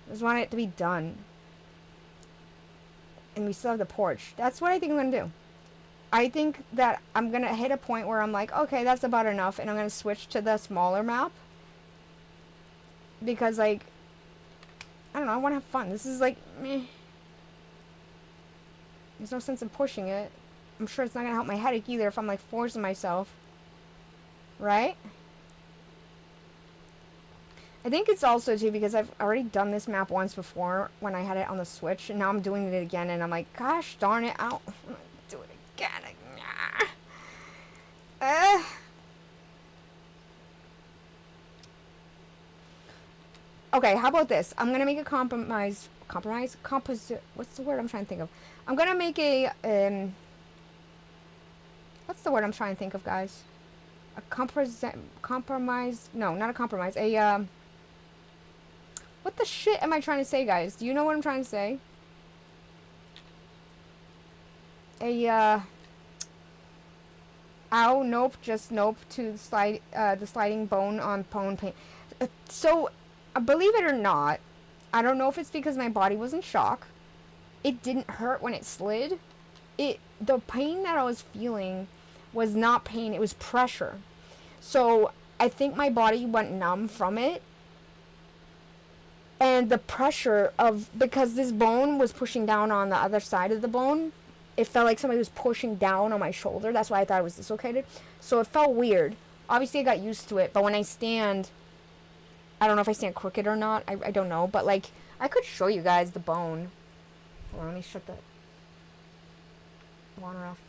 I just want it to be done. And we still have the porch. That's what I think I'm going to do. I think that I'm going to hit a point where I'm like, okay, that's about enough. And I'm going to switch to the smaller map. Because, like, I don't know, I want to have fun. This is like, meh. There's no sense in pushing it. I'm sure it's not going to help my headache either if I'm, like, forcing myself. Right? I think it's also, too, because I've already done this map once before when I had it on the Switch. And now I'm doing it again. And I'm like, gosh darn it, I don't want to do it again. Okay, how about this? I'm going to make a compromise. What's the word I'm trying to think of? I'm going to make a, what's the word I'm trying to think of, guys? A compromise? No, not a compromise. What the shit am I trying to say, guys? Do you know what I'm trying to say? Ow, nope, just nope to the sliding bone on bone pain. So, believe it or not, I don't know if it's because my body was in shock. It didn't hurt when it slid. The pain that I was feeling was not pain, it was pressure. So, I think my body went numb from it. And the pressure of, because this bone was pushing down on the other side of the bone, it felt like somebody was pushing down on my shoulder. That's why I thought it was dislocated. So it felt weird. Obviously, I got used to it. But when I stand, I don't know if I stand crooked or not. I don't know. But, like, I could show you guys the bone. Hold on, let me shut the water off.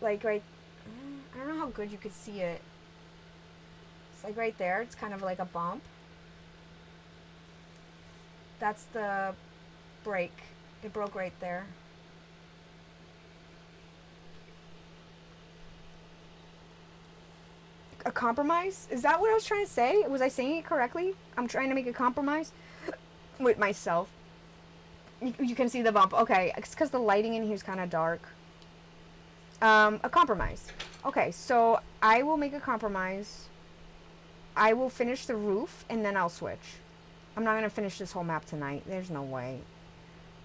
Like, right, I don't know how good you could see it. It's, like, right there. It's kind of like a bump. That's the break. It broke right there. A compromise? Is that what I was trying to say? Was I saying it correctly? I'm trying to make a compromise with myself. You can see the bump. Okay, it's because the lighting in here is kind of dark. A compromise. Okay, so I will make a compromise. I will finish the roof, and then I'll switch. I'm not going to finish this whole map tonight. There's no way.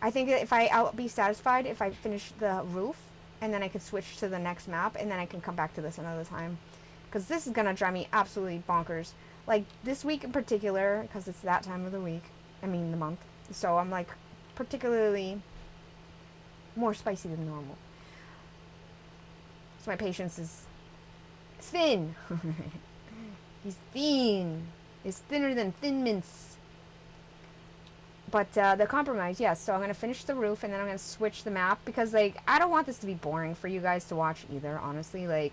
I think that I'll be satisfied if I finish the roof, and then I could switch to the next map, and then I can come back to this another time. Because this is going to drive me absolutely bonkers. Like, this week in particular, because it's that time of the week. I mean, the month. So I'm, like, particularly more spicy than normal. So my patience is thin. He's thin. It's thinner than Thin Mints. But the compromise, yes. So I'm going to finish the roof, and then I'm going to switch the map. Because, like, I don't want this to be boring for you guys to watch either, honestly. Like,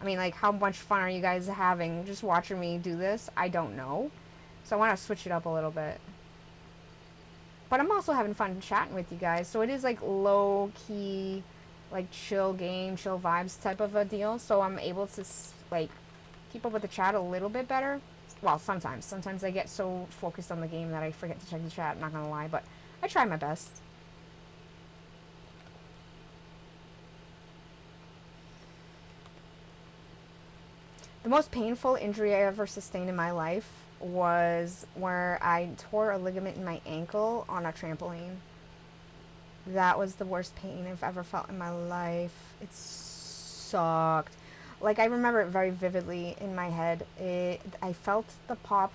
I mean, like, how much fun are you guys having just watching me do this? I don't know. So I want to switch it up a little bit. But I'm also having fun chatting with you guys. So it is, like, low-key, like, chill game, chill vibes type of a deal. So I'm able to, like, keep up with the chat a little bit better. Well, sometimes. Sometimes I get so focused on the game that I forget to check the chat, I'm not gonna lie, but I try my best. The most painful injury I ever sustained in my life was where I tore a ligament in my ankle on a trampoline. That was the worst pain I've ever felt in my life. It sucked. Like, I remember it very vividly in my head. I felt the pop,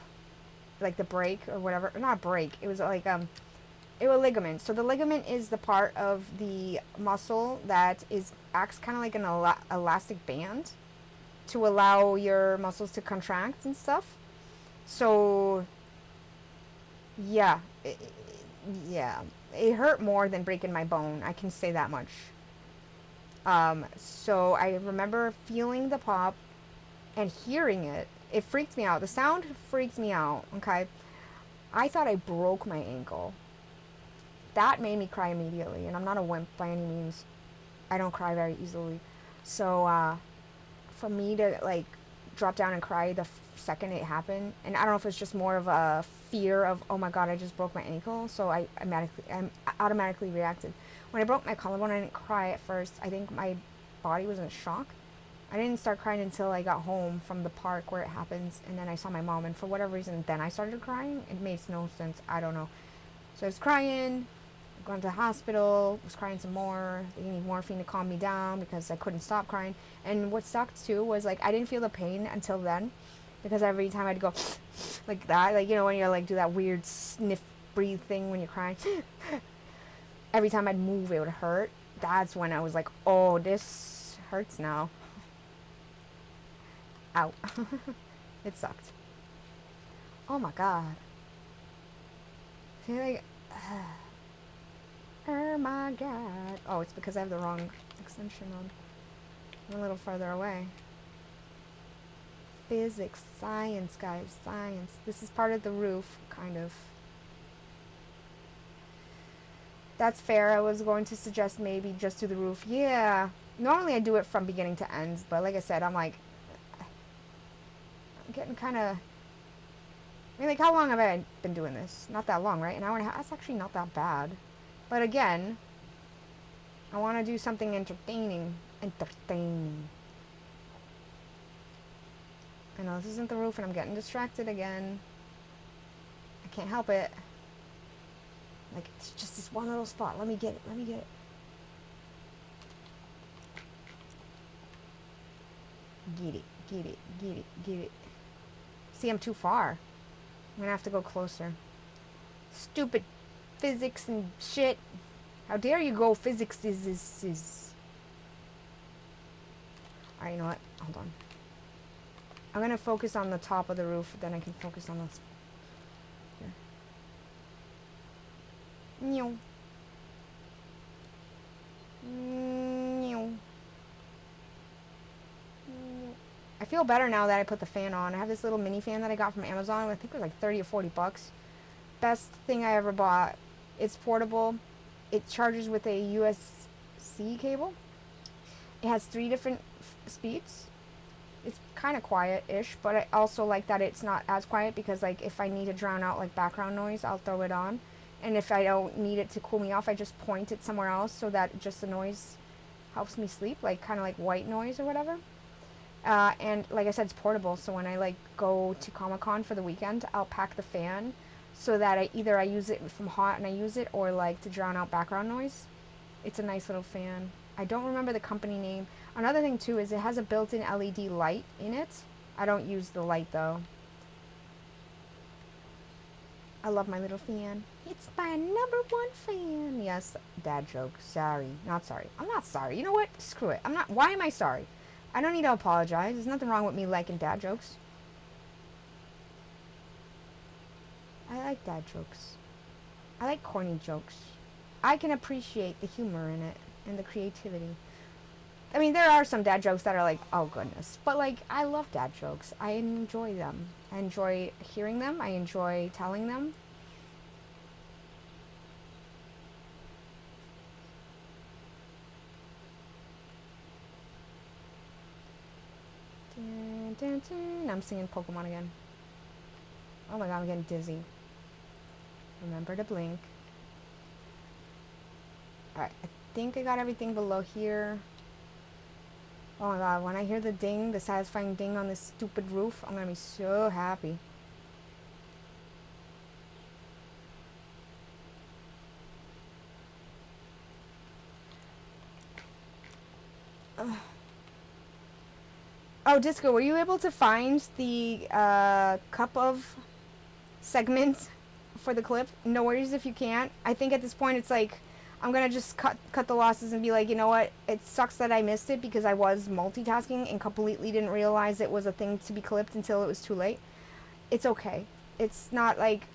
like the break or whatever. Not a break. It was like, it was a ligament. So the ligament is the part of the muscle that acts kind of like an elastic band to allow your muscles to contract and stuff. So, yeah. It hurt more than breaking my bone. I can say that much. So I remember feeling the pop and hearing it. It freaked me out. The sound freaked me out, okay? I thought I broke my ankle. That made me cry immediately, and I'm not a wimp by any means. I don't cry very easily. So, for me to, like, drop down and cry the second it happened, and I don't know if it's just more of a fear of, oh my god, I just broke my ankle, so I automatically reacted. When I broke my collarbone, I didn't cry at first. I think my body was in shock. I didn't start crying until I got home from the park where it happens, and then I saw my mom, and for whatever reason, then I started crying. It makes no sense. I don't know. So I was crying, going to the hospital, was crying some more. They gave me morphine to calm me down because I couldn't stop crying. And what sucked too was like I didn't feel the pain until then, because every time I'd go like that, like you know when you're like do that weird sniff breathe thing when you're crying. Every time I'd move, it would hurt. That's when I was like, oh, this hurts now. Ow. It sucked. Oh my god. See, like, oh my god. Oh, it's because I have the wrong extension on. I'm a little farther away. Physics, science, guys, science. This is part of the roof, kind of. That's fair. I was going to suggest maybe just do the roof. Yeah. Normally I do it from beginning to end, but like I said, I'm like, I'm getting kind of... I mean, like, how long have I been doing this? Not that long, right? An hour and a half? That's actually not that bad. But again, I want to do something entertaining. Entertaining. I know this isn't the roof and I'm getting distracted again. I can't help it. Like, it's just this one little spot. Let me get it. Let me get it. Get it. Get it. Get it. Get it. See, I'm too far. I'm gonna have to go closer. Stupid physics and shit. How dare you go physics is. Alright, you know what? Hold on. I'm gonna focus on the top of the roof, then I can focus on this. Here. I feel better now that I put the fan on. I have this little mini fan that I got from Amazon. I think it was like 30 or 40 bucks. Best thing I ever bought. It's portable. It charges with a USB-C cable. It has 3 different speeds. It's kind of quiet-ish, but I also like that it's not as quiet because like if I need to drown out like background noise, I'll throw it on. And if I don't need it to cool me off, I just point it somewhere else so that just the noise helps me sleep, like kind of like white noise or whatever. And like I said, it's portable, so when I like go to Comic-Con for the weekend, I'll pack the fan so that I use it from hot and I use it, or like to drown out background noise. It's a nice little fan. I don't remember the company name. Another thing too is it has a built-in LED light in it. I don't use the light though. I love my little fan. It's my #1 fan. Yes, dad joke. Sorry. Not sorry. I'm not sorry. You know what? Screw it. I'm not. Why am I sorry? I don't need to apologize. There's nothing wrong with me liking dad jokes. I like dad jokes. I like corny jokes. I can appreciate the humor in it and the creativity. I mean, there are some dad jokes that are like, oh goodness. But like, I love dad jokes. I enjoy them. I enjoy hearing them. I enjoy telling them. Dun, dun, dun. I'm singing Pokemon again. Oh my god, I'm getting dizzy. Remember to blink. Alright, I think I got everything below here. Oh my god, when I hear the ding, the satisfying ding on this stupid roof, I'm gonna be so happy. Oh, Disco, were you able to find the cup of segment for the clip? No worries if you can't. I think at this point it's like, I'm gonna just cut the losses and be like, you know what? It sucks that I missed it because I was multitasking and completely didn't realize it was a thing to be clipped until it was too late. It's okay. It's not like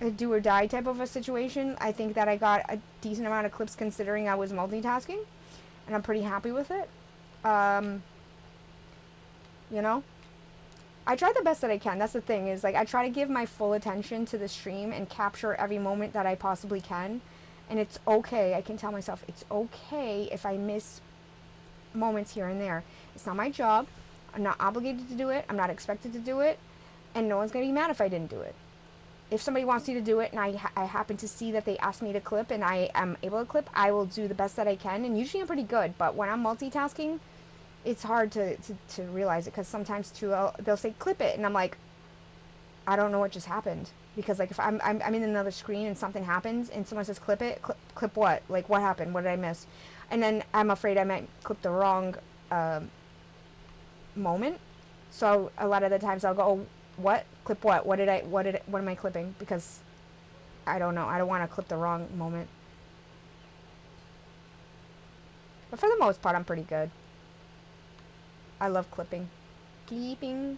a do or die type of a situation. I think that I got a decent amount of clips considering I was multitasking, and I'm pretty happy with it. You know? I try the best that I can. That's the thing, is like I try to give my full attention to the stream and capture every moment that I possibly can. And it's okay. I can tell myself it's okay if I miss moments here and there. It's not my job. I'm not obligated to do it. I'm not expected to do it. And no one's going to be mad if I didn't do it. If somebody wants me to do it and I happen to see that they asked me to clip and I am able to clip, I will do the best that I can. And usually I'm pretty good. But when I'm multitasking, it's hard to realize it because sometimes too they'll say clip it and I'm like, I don't know what just happened because like if I'm in another screen and something happens and someone says clip it, clip what? Like what happened? What did I miss? And then I'm afraid I might clip the wrong moment. So a lot of the times I'll go, oh, what? Clip what? What am I clipping? Because I don't know. I don't want to clip the wrong moment. But for the most part, I'm pretty good. I love clipping. Clipping.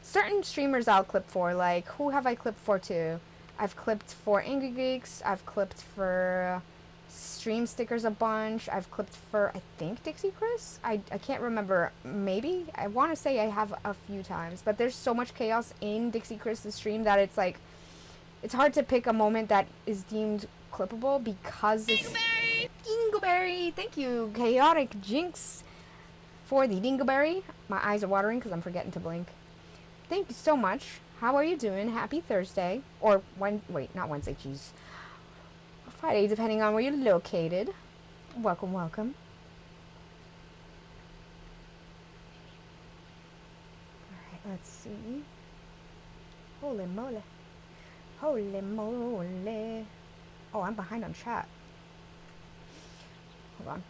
Certain streamers I'll clip for, like, who have I clipped for too? I've clipped for Angry Geeks. I've clipped for Stream Stickers a bunch. I've clipped for, I think, Dixie Chris? I can't remember. Maybe? I want to say I have a few times. But there's so much chaos in Dixie Chris's stream that it's like, it's hard to pick a moment that is deemed clippable because it's... Dingleberry! Thank you, Chaotic Jinx, for the Dingleberry. My eyes are watering because I'm forgetting to blink. Thank you so much. How are you doing? Happy Thursday. Or, not Wednesday, jeez. Friday, depending on where you're located. Welcome. Alright, let's see. Holy moly. Oh, I'm behind on chat. Hold on.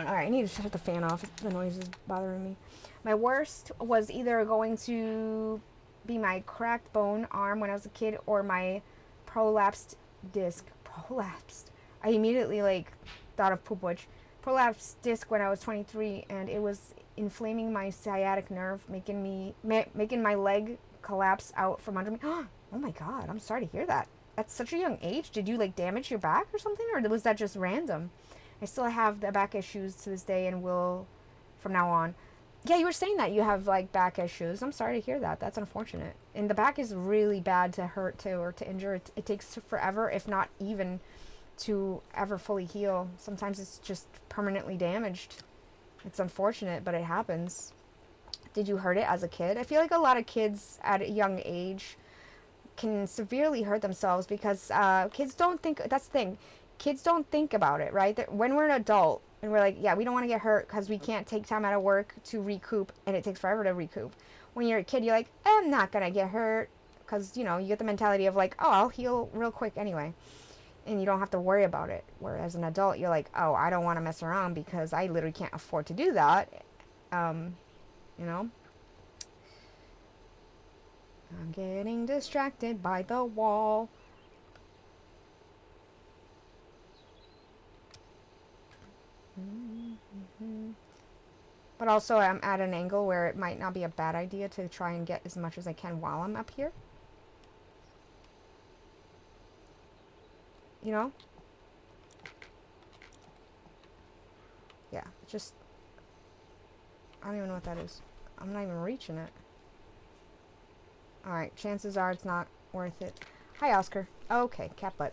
Alright, I need to shut the fan off. The noise is bothering me. My worst was either going to be my cracked bone arm when I was a kid or my prolapsed disc. I immediately thought of poop witch. Prolapsed disc when I was 23 and it was inflaming my sciatic nerve, making my leg collapse out from under me. Oh my god, I'm sorry to hear that. At such a young age, did you damage your back or something, or was that just random? I still have the back issues to this day and will from now on. Yeah, you were saying that you have back issues. I'm sorry to hear that. That's unfortunate. And the back is really bad to hurt to or to injure. It takes forever, if not even, to ever fully heal. Sometimes it's just permanently damaged. It's unfortunate, but it happens. Did you hurt it as a kid? I feel like a lot of kids at a young age can severely hurt themselves because kids don't think. That's the thing. Kids don't think about it, right? When we're an adult and we're like, yeah, we don't want to get hurt because we can't take time out of work to recoup, and it takes forever to recoup. When you're a kid, you're like, I'm not going to get hurt because, you get the mentality of oh, I'll heal real quick anyway. And you don't have to worry about it. Whereas an adult, you're like, oh, I don't want to mess around because I literally can't afford to do that. I'm getting distracted by the wall. But also I'm at an angle where it might not be a bad idea to try and get as much as I can while I'm up here. Yeah, just... I don't even know what that is. I'm not even reaching it. Alright, chances are it's not worth it. Hi, Oscar. Okay, cat butt.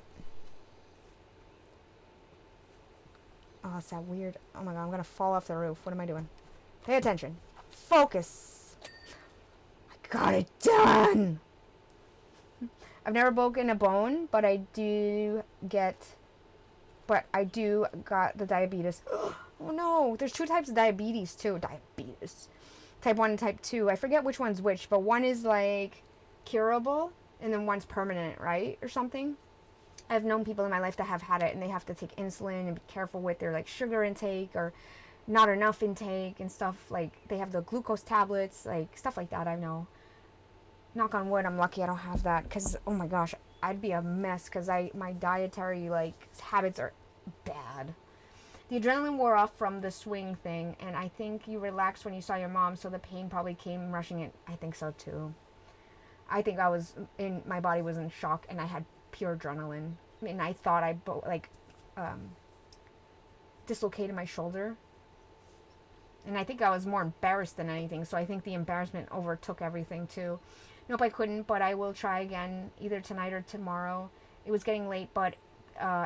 Oh, it's that weird... Oh my god, I'm gonna fall off the roof. What am I doing? Pay attention. Focus! I got it done! I've never broken a bone, but I do got the diabetes. Oh no, there's 2 types of diabetes too. Diabetes. Type 1 and type 2. I forget which one's which, but one is curable and then one's permanent, right? Or something. I've known people in my life that have had it and they have to take insulin and be careful with their sugar intake or not enough intake and stuff. They have the glucose tablets, stuff like that. I know. Knock on wood, I'm lucky I don't have that because, oh my gosh, I'd be a mess because my dietary habits are bad. The adrenaline wore off from the swing thing, and I think you relaxed when you saw your mom, so the pain probably came rushing in. I think so too. I think my body was in shock and I had pure adrenaline. I mean, I thought I dislocated my shoulder. And I think I was more embarrassed than anything, so I think the embarrassment overtook everything too. Nope, I couldn't, but I will try again either tonight or tomorrow. It was getting late, but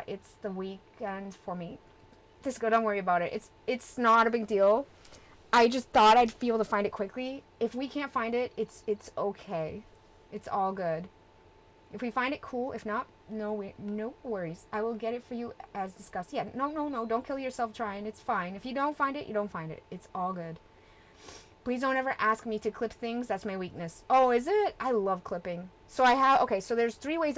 it's the weekend for me. Just go, don't worry about it. It's not a big deal. I just thought I'd be able to find it quickly. If we can't find it, it's okay. It's all good. If we find it, cool. If not, no worries. I will get it for you as discussed. Yeah, no. Don't kill yourself trying. It's fine. If you don't find it, you don't find it. It's all good. Please don't ever ask me to clip things. That's my weakness. Oh, is it? I love clipping. So I have, okay, so there's 3 ways